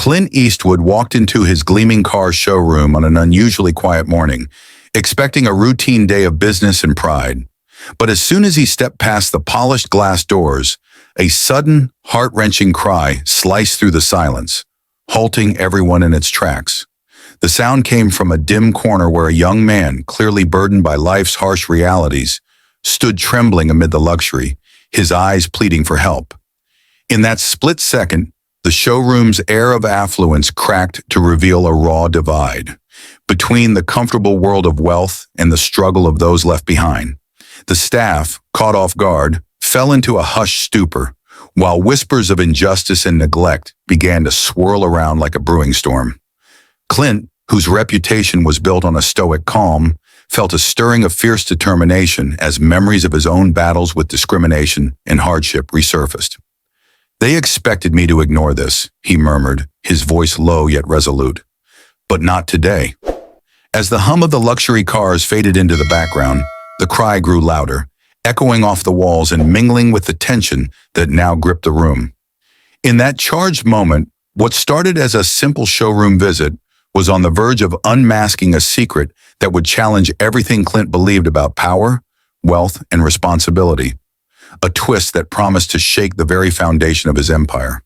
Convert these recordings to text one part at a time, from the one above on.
Clint Eastwood walked into his gleaming car showroom on an unusually quiet morning, expecting a routine day of business and pride. But as soon as he stepped past the polished glass doors, a sudden, heart-wrenching cry sliced through the silence, halting everyone in its tracks. The sound came from a dim corner where a young man, clearly burdened by life's harsh realities, stood trembling amid the luxury, his eyes pleading for help. In that split second, the showroom's air of affluence cracked to reveal a raw divide between the comfortable world of wealth and the struggle of those left behind. The staff, caught off guard, fell into a hushed stupor, while whispers of injustice and neglect began to swirl around like a brewing storm. Clint, whose reputation was built on a stoic calm, felt a stirring of fierce determination as memories of his own battles with discrimination and hardship resurfaced. "They expected me to ignore this," he murmured, his voice low yet resolute. "But not today." As the hum of the luxury cars faded into the background, the cry grew louder, echoing off the walls and mingling with the tension that now gripped the room. In that charged moment, what started as a simple showroom visit was on the verge of unmasking a secret that would challenge everything Clint believed about power, wealth, and responsibility. A twist that promised to shake the very foundation of his empire.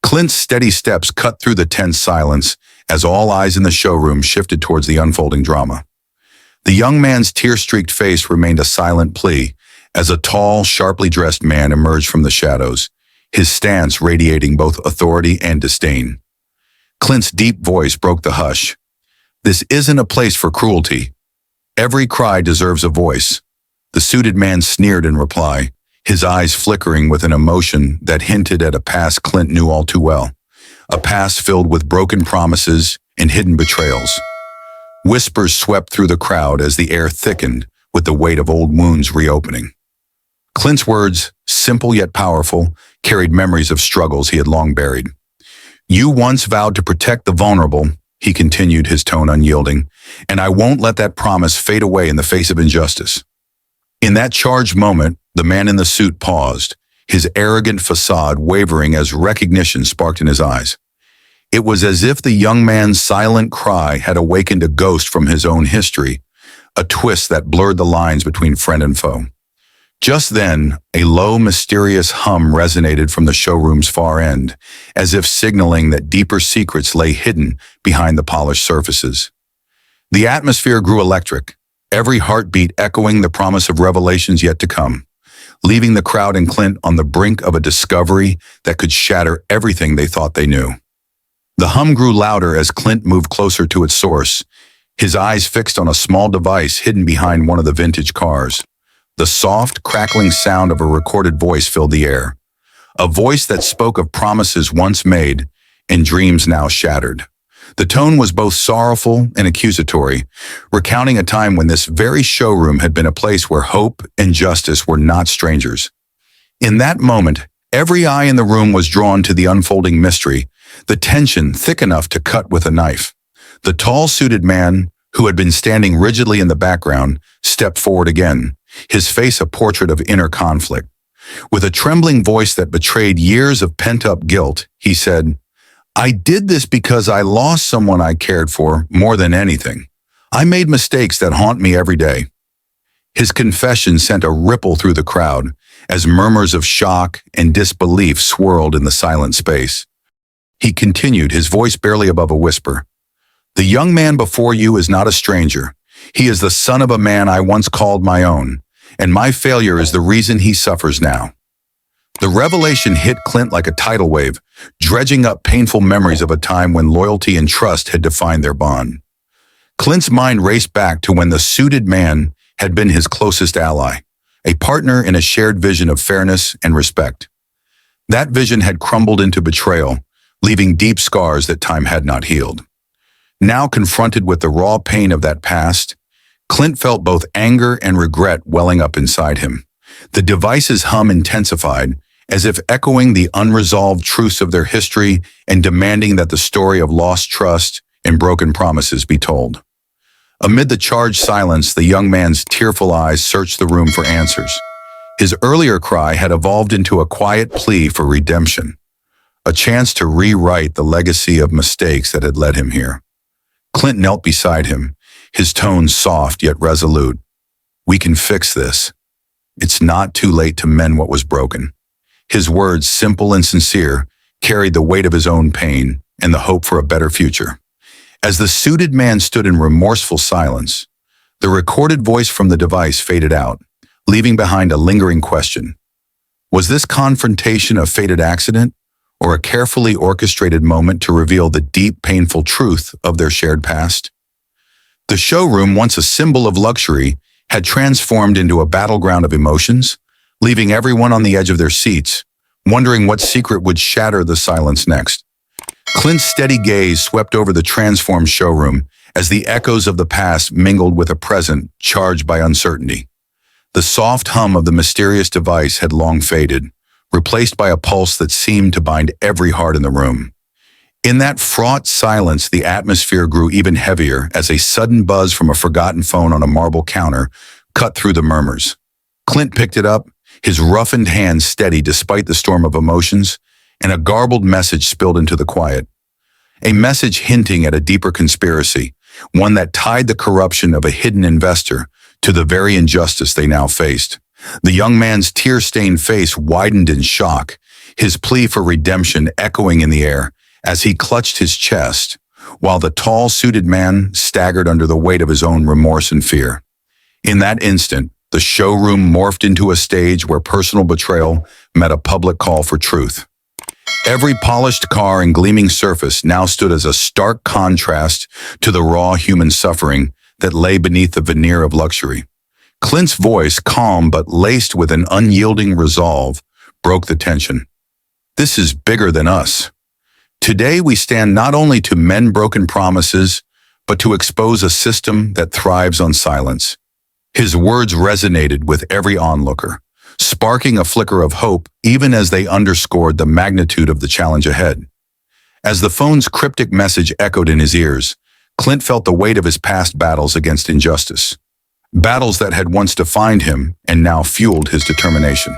Clint's steady steps cut through the tense silence as all eyes in the showroom shifted towards the unfolding drama. The young man's tear-streaked face remained a silent plea as a tall, sharply dressed man emerged from the shadows, his stance radiating both authority and disdain. Clint's deep voice broke the hush. "This isn't a place for cruelty. Every cry deserves a voice." The suited man sneered in reply, his eyes flickering with an emotion that hinted at a past Clint knew all too well, a past filled with broken promises and hidden betrayals. Whispers swept through the crowd as the air thickened with the weight of old wounds reopening. Clint's words, simple yet powerful, carried memories of struggles he had long buried. "You once vowed to protect the vulnerable," he continued, his tone unyielding, "and I won't let that promise fade away in the face of injustice." In that charged moment, the man in the suit paused, his arrogant facade wavering as recognition sparked in his eyes. It was as if the young man's silent cry had awakened a ghost from his own history, a twist that blurred the lines between friend and foe. Just then, a low, mysterious hum resonated from the showroom's far end, as if signaling that deeper secrets lay hidden behind the polished surfaces. The atmosphere grew electric, every heartbeat echoing the promise of revelations yet to come, leaving the crowd and Clint on the brink of a discovery that could shatter everything they thought they knew. The hum grew louder as Clint moved closer to its source, his eyes fixed on a small device hidden behind one of the vintage cars. The soft, crackling sound of a recorded voice filled the air, a voice that spoke of promises once made and dreams now shattered. The tone was both sorrowful and accusatory, recounting a time when this very showroom had been a place where hope and justice were not strangers. In that moment, every eye in the room was drawn to the unfolding mystery, the tension thick enough to cut with a knife. The tall, suited man, who had been standing rigidly in the background, stepped forward again, his face a portrait of inner conflict. With a trembling voice that betrayed years of pent-up guilt, he said, "I did this because I lost someone I cared for more than anything. I made mistakes that haunt me every day." His confession sent a ripple through the crowd as murmurs of shock and disbelief swirled in the silent space. He continued, his voice barely above a whisper. "The young man before you is not a stranger. He is the son of a man I once called my own, and my failure is the reason he suffers now." The revelation hit Clint like a tidal wave, dredging up painful memories of a time when loyalty and trust had defined their bond. Clint's mind raced back to when the suited man had been his closest ally, a partner in a shared vision of fairness and respect. That vision had crumbled into betrayal, leaving deep scars that time had not healed. Now confronted with the raw pain of that past, Clint felt both anger and regret welling up inside him. The device's hum intensified, as if echoing the unresolved truths of their history and demanding that the story of lost trust and broken promises be told. Amid the charged silence, the young man's tearful eyes searched the room for answers. His earlier cry had evolved into a quiet plea for redemption, a chance to rewrite the legacy of mistakes that had led him here. Clint knelt beside him, his tone soft yet resolute. "We can fix this. It's not too late to mend what was broken." His words, simple and sincere, carried the weight of his own pain and the hope for a better future. As the suited man stood in remorseful silence, the recorded voice from the device faded out, leaving behind a lingering question. Was this confrontation a fated accident, or a carefully orchestrated moment to reveal the deep, painful truth of their shared past? The showroom, once a symbol of luxury, had transformed into a battleground of emotions, leaving everyone on the edge of their seats, wondering what secret would shatter the silence next. Clint's steady gaze swept over the transformed showroom as the echoes of the past mingled with a present charged by uncertainty. The soft hum of the mysterious device had long faded, replaced by a pulse that seemed to bind every heart in the room. In that fraught silence, the atmosphere grew even heavier as a sudden buzz from a forgotten phone on a marble counter cut through the murmurs. Clint picked it up, his roughened hand steady despite the storm of emotions, and a garbled message spilled into the quiet. A message hinting at a deeper conspiracy, one that tied the corruption of a hidden investor to the very injustice they now faced. The young man's tear-stained face widened in shock, his plea for redemption echoing in the air as he clutched his chest, while the tall, suited man staggered under the weight of his own remorse and fear. In that instant, the showroom morphed into a stage where personal betrayal met a public call for truth. Every polished car and gleaming surface now stood as a stark contrast to the raw human suffering that lay beneath the veneer of luxury. Clint's voice, calm but laced with an unyielding resolve, broke the tension. "This is bigger than us. Today we stand not only to mend broken promises, but to expose a system that thrives on silence." His words resonated with every onlooker, sparking a flicker of hope even as they underscored the magnitude of the challenge ahead. As the phone's cryptic message echoed in his ears, Clint felt the weight of his past battles against injustice. Battles that had once defined him and now fueled his determination.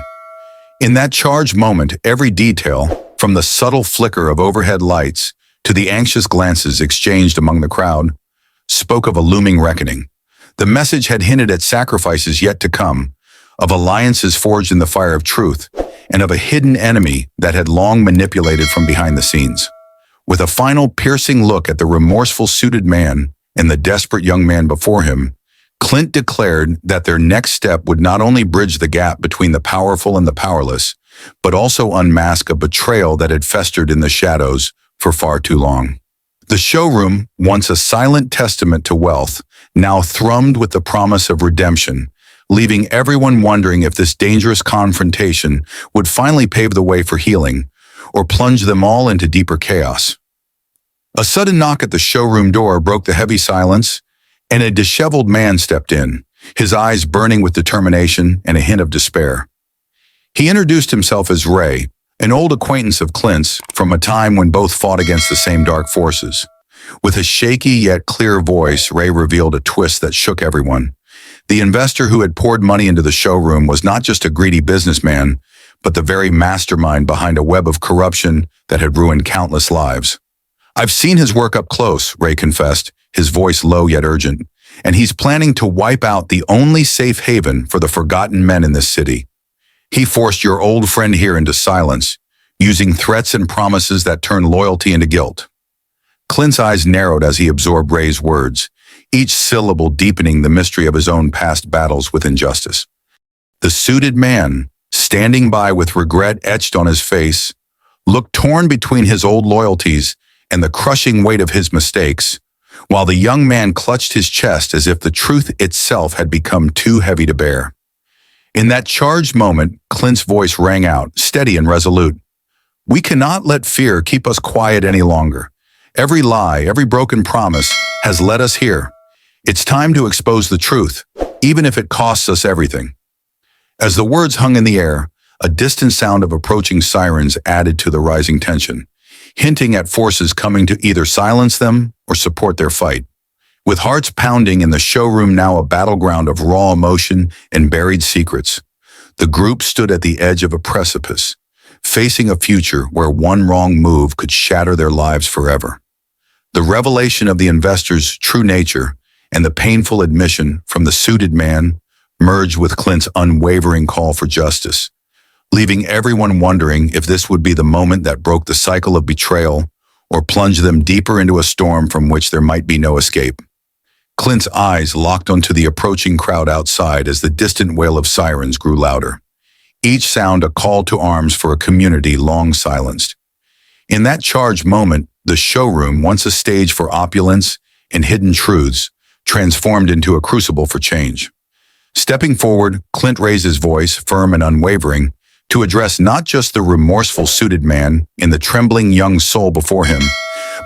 In that charged moment, every detail, from the subtle flicker of overhead lights to the anxious glances exchanged among the crowd, spoke of a looming reckoning. The message had hinted at sacrifices yet to come, of alliances forged in the fire of truth, and of a hidden enemy that had long manipulated from behind the scenes. With a final piercing look at the remorseful suited man and the desperate young man before him, Clint declared that their next step would not only bridge the gap between the powerful and the powerless, but also unmask a betrayal that had festered in the shadows for far too long. The showroom, once a silent testament to wealth, now thrummed with the promise of redemption, leaving everyone wondering if this dangerous confrontation would finally pave the way for healing, or plunge them all into deeper chaos. A sudden knock at the showroom door broke the heavy silence, and a disheveled man stepped in, his eyes burning with determination and a hint of despair. He introduced himself as Ray, an old acquaintance of Clint's from a time when both fought against the same dark forces. With a shaky yet clear voice, Ray revealed a twist that shook everyone. The investor who had poured money into the showroom was not just a greedy businessman, but the very mastermind behind a web of corruption that had ruined countless lives. "I've seen his work up close," Ray confessed, his voice low yet urgent, "and he's planning to wipe out the only safe haven for the forgotten men in this city. He forced your old friend here into silence, using threats and promises that turned loyalty into guilt." Clint's eyes narrowed as he absorbed Ray's words, each syllable deepening the mystery of his own past battles with injustice. The suited man, standing by with regret etched on his face, looked torn between his old loyalties and the crushing weight of his mistakes, while the young man clutched his chest as if the truth itself had become too heavy to bear. In that charged moment, Clint's voice rang out, steady and resolute. "We cannot let fear keep us quiet any longer. Every lie, every broken promise has led us here. It's time to expose the truth, even if it costs us everything." As the words hung in the air, a distant sound of approaching sirens added to the rising tension, hinting at forces coming to either silence them or support their fight. With hearts pounding and the showroom now a battleground of raw emotion and buried secrets, the group stood at the edge of a precipice, facing a future where one wrong move could shatter their lives forever. The revelation of the investor's true nature and the painful admission from the suited man merged with Clint's unwavering call for justice, leaving everyone wondering if this would be the moment that broke the cycle of betrayal or plunged them deeper into a storm from which there might be no escape. Clint's eyes locked onto the approaching crowd outside as the distant wail of sirens grew louder, each sound a call to arms for a community long silenced. In that charged moment, the showroom, once a stage for opulence and hidden truths, transformed into a crucible for change. Stepping forward, Clint raised his voice, firm and unwavering, to address not just the remorseful suited man and the trembling young soul before him,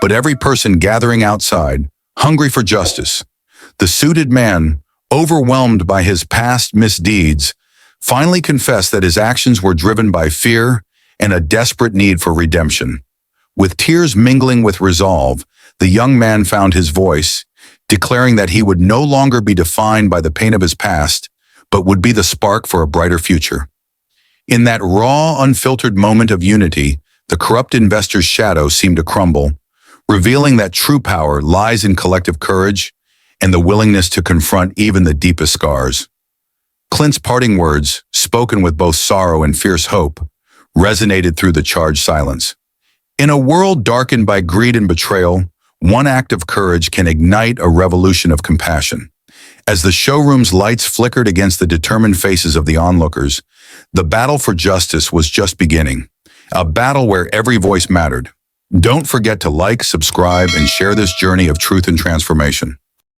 but every person gathering outside, hungry for justice. The suited man, overwhelmed by his past misdeeds, finally confessed that his actions were driven by fear and a desperate need for redemption. With tears mingling with resolve, the young man found his voice, declaring that he would no longer be defined by the pain of his past, but would be the spark for a brighter future. In that raw, unfiltered moment of unity, the corrupt investor's shadow seemed to crumble, revealing that true power lies in collective courage and the willingness to confront even the deepest scars. Clint's parting words, spoken with both sorrow and fierce hope, resonated through the charged silence. In a world darkened by greed and betrayal, one act of courage can ignite a revolution of compassion. As the showroom's lights flickered against the determined faces of the onlookers, the battle for justice was just beginning, a battle where every voice mattered. Don't forget to like, subscribe, and share this journey of truth and transformation.